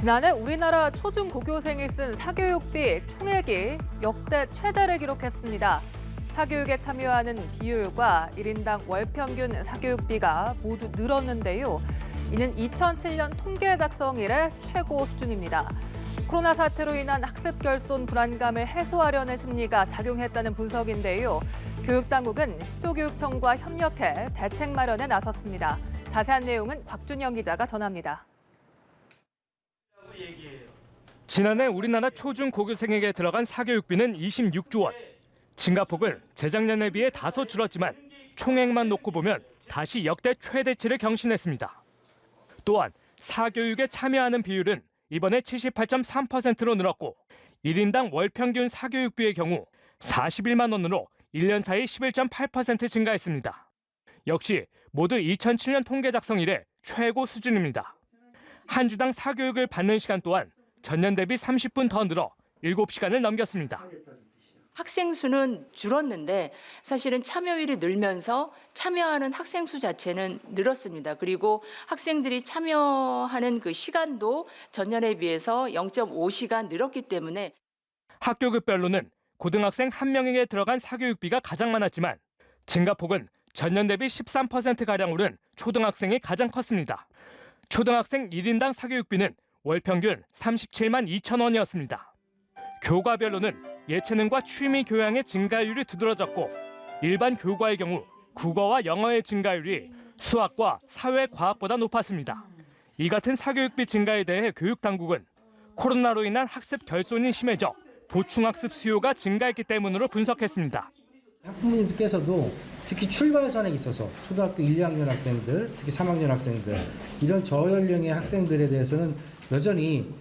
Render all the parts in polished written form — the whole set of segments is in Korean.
지난해 우리나라 초중고교생이 쓴 사교육비 총액이 역대 최대를 기록했습니다. 사교육에 참여하는 비율과 1인당 월 평균 사교육비가 모두 늘었는데요. 이는 2007년 통계 작성 이래 최고 수준입니다. 코로나 사태로 인한 학습 결손 불안감을 해소하려는 심리가 작용했다는 분석인데요. 교육당국은 시도교육청과 협력해 대책 마련에 나섰습니다. 자세한 내용은 곽준영 기자가 전합니다. 지난해 우리나라 초중고교생에게 들어간 사교육비는 26조 원. 증가폭은 재작년에 비해 다소 줄었지만 총액만 놓고 보면 다시 역대 최대치를 경신했습니다. 또한 사교육에 참여하는 비율은 이번에 78.3%로 늘었고 1인당 월 평균 사교육비의 경우 41만 원으로 1년 사이 11.8% 증가했습니다. 역시 모두 2007년 통계 작성 이래 최고 수준입니다. 한 주당 사교육을 받는 시간 또한 전년 대비 30분 더 늘어 7시간을 넘겼습니다. 학생 수는 줄었는데 사실은 참여율이 늘면서 참여하는 학생 수 자체는 늘었습니다. 그리고 학생들이 참여하는 그 시간도 전년에 비해서 0.5시간 늘었기 때문에 학교급별로는 고등학생 1명에게 들어간 사교육비가 가장 많았지만 증가폭은 전년 대비 13%가량 오른 초등학생이 가장 컸습니다. 초등학생 1인당 사교육비는 월 평균 37만 2천 원이었습니다. 교과별로는 예체능과 취미 교양의 증가율이 두드러졌고 일반 교과의 경우 국어와 영어의 증가율이 수학과 사회과학보다 높았습니다. 이 같은 사교육비 증가에 대해 교육당국은 코로나로 인한 학습 결손이 심해져 보충학습 수요가 증가했기 때문으로 분석했습니다. 학부모님께서도 특히 출발선에 있어서 초등학교 1, 2학년 학생들, 특히 3학년 학생들 이런 저연령의 학생들에 대해서는 여전히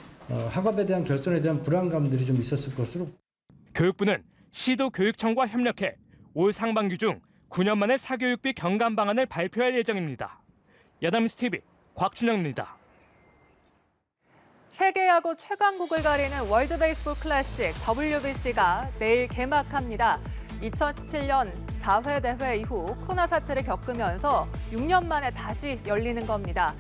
학업에 대한 결손에 대한 불안감들이 좀 있었을 것으로. 교육부는 시도교육청과 협력해 올 상반기 중 9년 만에 사교육비 경감 방안을 발표할 예정입니다. 야담뉴스TV 곽준영입니다. 세계야구 최강국을 가리는 월드베이스볼 클래식 WBC가 내일 개막합니다. 2017년 4회 대회 이후 코로나 사태를 겪으면서 6년 만에 다시 열리는 겁니다.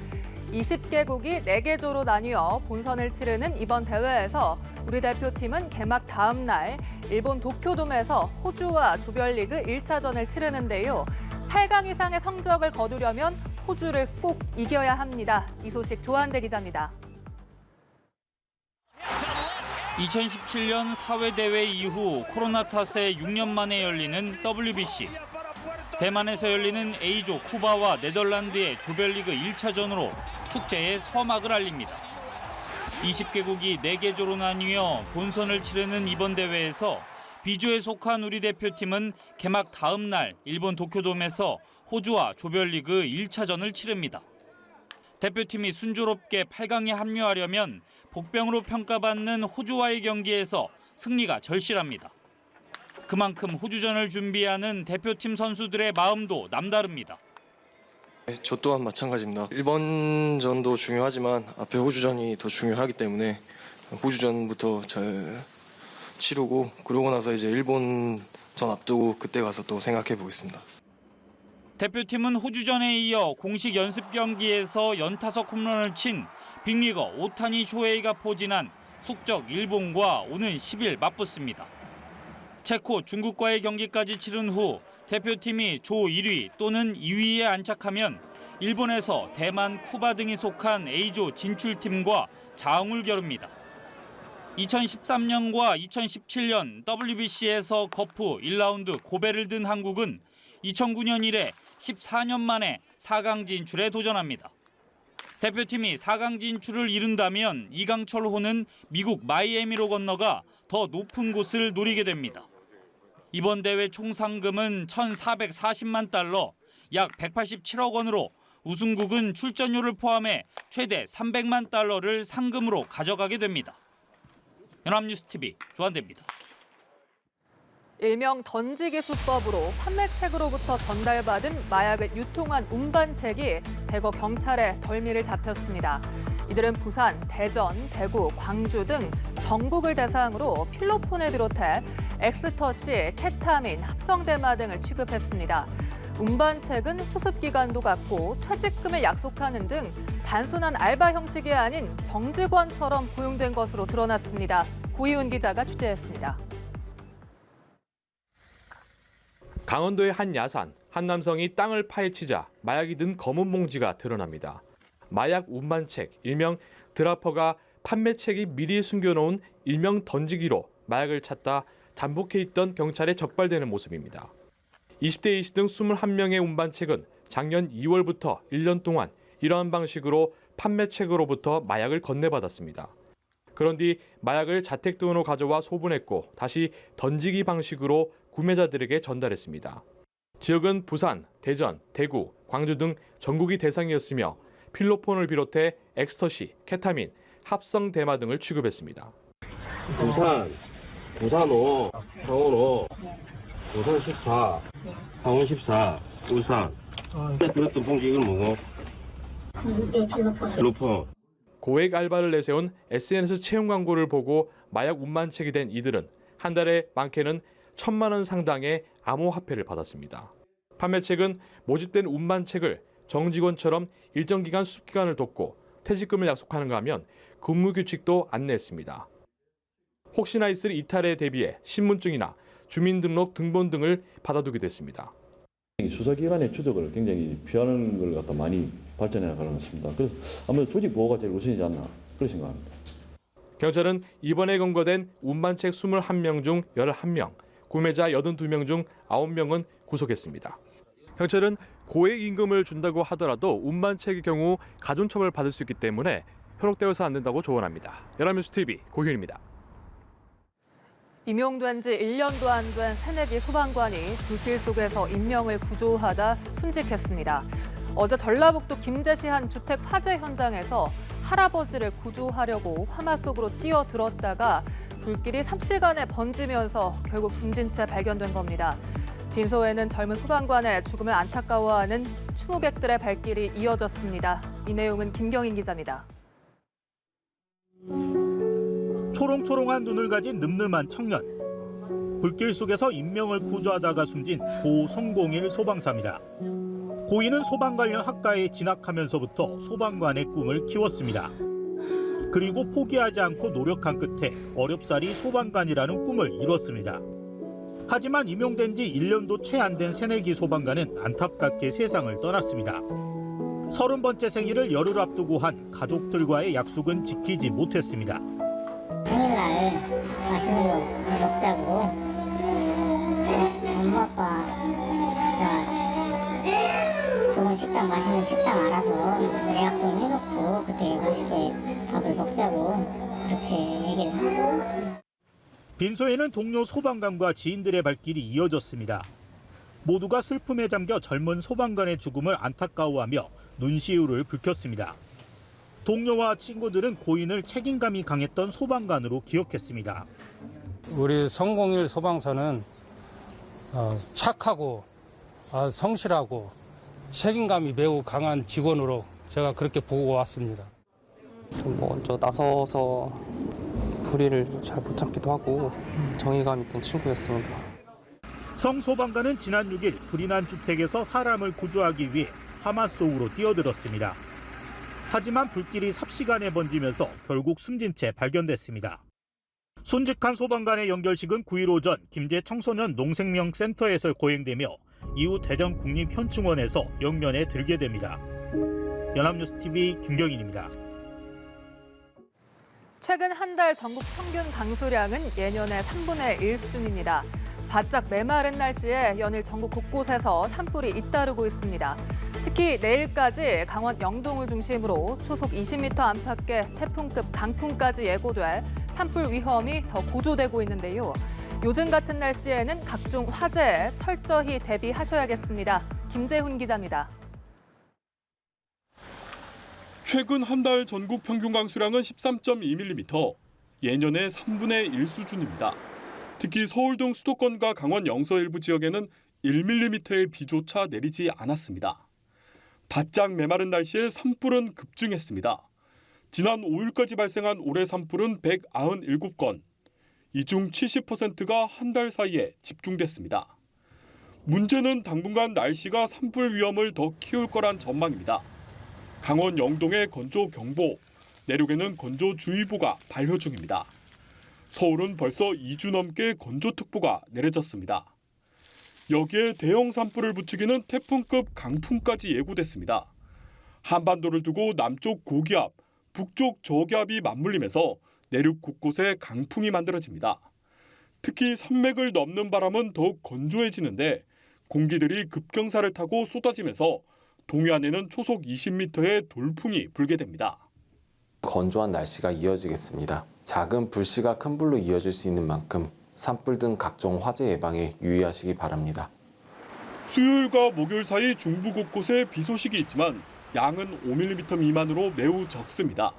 20개국이 4개조로 나뉘어 본선을 치르는 이번 대회에서 우리 대표팀은 개막 다음 날 일본 도쿄돔에서 호주와 조별리그 1차전을 치르는데요. 8강 이상의 성적을 거두려면 호주를 꼭 이겨야 합니다. 이 소식 조한대 기자입니다. 2017년 4회 대회 이후 코로나 탓에 6년 만에 열리는 WBC. 대만에서 열리는 A조 쿠바와 네덜란드의 조별리그 1차전으로 축제의 서막을 알립니다. 20개국이 4개조로 나뉘어 본선을 치르는 이번 대회에서 B조에 속한 우리 대표팀은 개막 다음 날 일본 도쿄돔에서 호주와 조별리그 1차전을 치릅니다. 대표팀이 순조롭게 8강에 합류하려면 복병으로 평가받는 호주와의 경기에서 승리가 절실합니다. 그만큼 호주전을 준비하는 대표팀 선수들의 마음도 남다릅니다. 저 또한 마찬가지입니다. 일본전도 중요하지만 앞에 호주전이 더 중요하기 때문에 호주전부터 잘 치르고 그러고 나서 이제 일본전 앞두고 그때 가서 또 생각해 보겠습니다. 대표팀은 호주전에 이어 공식 연습 경기에서 연타석 홈런을 친 빅리거 오타니 쇼헤이가 포진한 숙적 일본과 오는 10일 맞붙습니다. 체코, 중국과의 경기까지 치른 후 대표팀이 조 1위 또는 2위에 안착하면 일본에서 대만, 쿠바 등이 속한 A조 진출팀과 자웅을 겨룹니다. 2013년과 2017년 WBC에서 거푸 1라운드 고배를 든 한국은 2009년 이래 14년 만에 4강 진출에 도전합니다. 대표팀이 4강 진출을 이룬다면 이강철호는 미국 마이애미로 건너가 더 높은 곳을 노리게 됩니다. 이번 대회 총 상금은 1,440만 달러, 약 187억 원으로 우승국은 출전료를 포함해 최대 300만 달러를 상금으로 가져가게 됩니다. 연합뉴스TV 조한대입니다. 일명 던지기 수법으로 판매책으로부터 전달받은 마약을 유통한 운반책이 대거 경찰에 덜미를 잡혔습니다. 이들은 부산, 대전, 대구, 광주 등 전국을 대상으로 필로폰을 비롯해 엑스터시, 케타민, 합성대마 등을 취급했습니다. 운반책은 수습 기간도 같고 퇴직금을 약속하는 등 단순한 알바 형식이 아닌 정직원처럼 고용된 것으로 드러났습니다. 고희훈 기자가 취재했습니다. 강원도의 한 야산, 한 남성이 땅을 파헤치자 마약이 든 검은 봉지가 드러납니다. 마약 운반책, 일명 드라퍼가 판매책이 미리 숨겨놓은 일명 던지기로 마약을 찾다 잠복해 있던 경찰에 적발되는 모습입니다. 20대 이씨 등 21명의 운반책은 작년 2월부터 1년 동안 이러한 방식으로 판매책으로부터 마약을 건네받았습니다. 그런 뒤 마약을 자택등으로 가져와 소분했고 다시 던지기 방식으로 구매자들에게 전달했습니다. 지역은 부산, 대전, 대구, 광주 등 전국이 대상이었으며 필로폰을 비롯해 엑스터시, 케타민, 합성 대마 등을 취급했습니다. 부산 5, 강원 5, 부산 14, 강원 14, 울산. 들었던 봉지 이건 뭐고? 필로폰. 고액 알바를 내세운 SNS 채용 광고를 보고 마약 운반책이 된 이들은 한 달에 많게는 1,000만 원 상당의 암호화폐를 받았습니다. 판매책은 모집된 운반책을 정직원처럼 일정 기간 수습기간을 뒀고 퇴직금을 약속하는가 하면 근무 규칙도 안내했습니다. 혹시나 있을 이탈에 대비해 신분증이나 주민등록 등본 등을 받아두기도 했습니다. 수사기관의 추적을 굉장히 피하는 걸 갖다 많이 발전해 나가습니다. 그래서 아무래도 조직 보호가 제일 우선이지 않나 그런 생각합니다. 경찰은 이번에 검거된 운반책 21명 중 11명, 구매자 82명 중 9명은 구속했습니다. 경찰은 고액 임금을 준다고 하더라도 운반책의 경우 가중처벌을 받을 수 있기 때문에 현혹되어서 안 된다고 조언합니다. 연합뉴스 TV 고희훈입니다. 임용된 지 1년도 안 된 새내기 소방관이 불길 속에서 인명을 구조하다 순직했습니다. 어제 전라북도 김제시 한 주택 화재 현장에서 할아버지를 구조하려고 화마 속으로 뛰어들었다가 불길이 삽시간에 번지면서 결국 숨진 채 발견된 겁니다. 빈소에는 젊은 소방관의 죽음을 안타까워하는 추모객들의 발길이 이어졌습니다. 이 내용은 김경인 기자입니다. 초롱초롱한 눈을 가진 늠름한 청년. 불길 속에서 인명을 구조하다가 숨진 고 성공일 소방사입니다. 고인은 소방 관련 학과에 진학하면서부터 소방관의 꿈을 키웠습니다. 그리고 포기하지 않고 노력한 끝에 어렵사리 소방관이라는 꿈을 이뤘습니다. 하지만 임용된 지 1년도 채 안 된 새내기 소방관은 안타깝게 세상을 떠났습니다. 30번째 생일을 열흘 앞두고 한 가족들과의 약속은 지키지 못했습니다. 생일날 맛있는 거 먹자고 엄마 아빠가 좋은 식당, 맛있는 식당 알아서 예약 좀 해놓고 그때 맛있게 밥을 먹자고 그렇게 얘기를 하고. 빈소에는 동료 소방관과 지인들의 발길이 이어졌습니다. 모두가 슬픔에 잠겨 젊은 소방관의 죽음을 안타까워하며 눈시울을 붉혔습니다. 동료와 친구들은 고인을 책임감이 강했던 소방관으로 기억했습니다. 우리 성공일 소방서는 착하고 성실하고 책임감이 매우 강한 직원으로 제가 그렇게 보고 왔습니다. 좀 먼저 나서서 불의를 잘 못 참기도 하고 정의감 있던 친구였습니다. 성 소방관은 지난 6일 불이 난 주택에서 사람을 구조하기 위해 화마 속으로 뛰어들었습니다. 하지만 불길이 삽시간에 번지면서 결국 숨진 채 발견됐습니다. 순직한 소방관의 연결식은 9일 오전 김제 청소년 농생명센터에서 거행되며 이후 대전 국립현충원에서 영면에 들게 됩니다. 연합뉴스TV 김경인입니다. 최근 한 달 전국 평균 강수량은 예년의 3분의 1 수준입니다. 바짝 메마른 날씨에 연일 전국 곳곳에서 산불이 잇따르고 있습니다. 특히 내일까지 강원 영동을 중심으로 초속 20m 안팎의 태풍급 강풍까지 예고돼 산불 위험이 더 고조되고 있는데요. 요즘 같은 날씨에는 각종 화재에 철저히 대비하셔야겠습니다. 김재훈 기자입니다. 최근 한 달 전국 평균 강수량은 13.2mm, 예년의 3분의 1 수준입니다. 특히 서울 등 수도권과 강원 영서 일부 지역에는 1mm의 비조차 내리지 않았습니다. 바짝 메마른 날씨에 산불은 급증했습니다. 지난 5일까지 발생한 올해 산불은 197건, 이 중 70%가 한 달 사이에 집중됐습니다. 문제는 당분간 날씨가 산불 위험을 더 키울 거란 전망입니다. 강원 영동에 건조경보, 내륙에는 건조주의보가 발효 중입니다. 서울은 벌써 2주 넘게 건조특보가 내려졌습니다. 여기에 대형 산불을 부추기는 태풍급 강풍까지 예고됐습니다. 한반도를 두고 남쪽 고기압, 북쪽 저기압이 맞물리면서 내륙 곳곳에 강풍이 만들어집니다. 특히 산맥을 넘는 바람은 더욱 건조해지는데 공기들이 급경사를 타고 쏟아지면서 동해안에는 초속 20m의 돌풍이 불게 됩니다. 건조한 날씨가 이어지겠습니다. 작은 불씨가 큰 불로 이어질 수 있는 만큼 산불 등 각종 화재 예방에 유의하시기 바랍니다. 수요일과 목요일 사이 중부 곳곳에 비 소식이 있지만 양은 5mm 미만으로 매우 적습니다.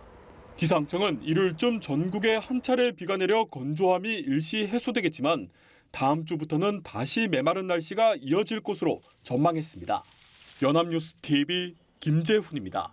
기상청은 일요일쯤 전국에 한 차례 비가 내려 건조함이 일시 해소되겠지만 다음 주부터는 다시 메마른 날씨가 이어질 것으로 전망했습니다. 연합뉴스 TV 김재훈입니다.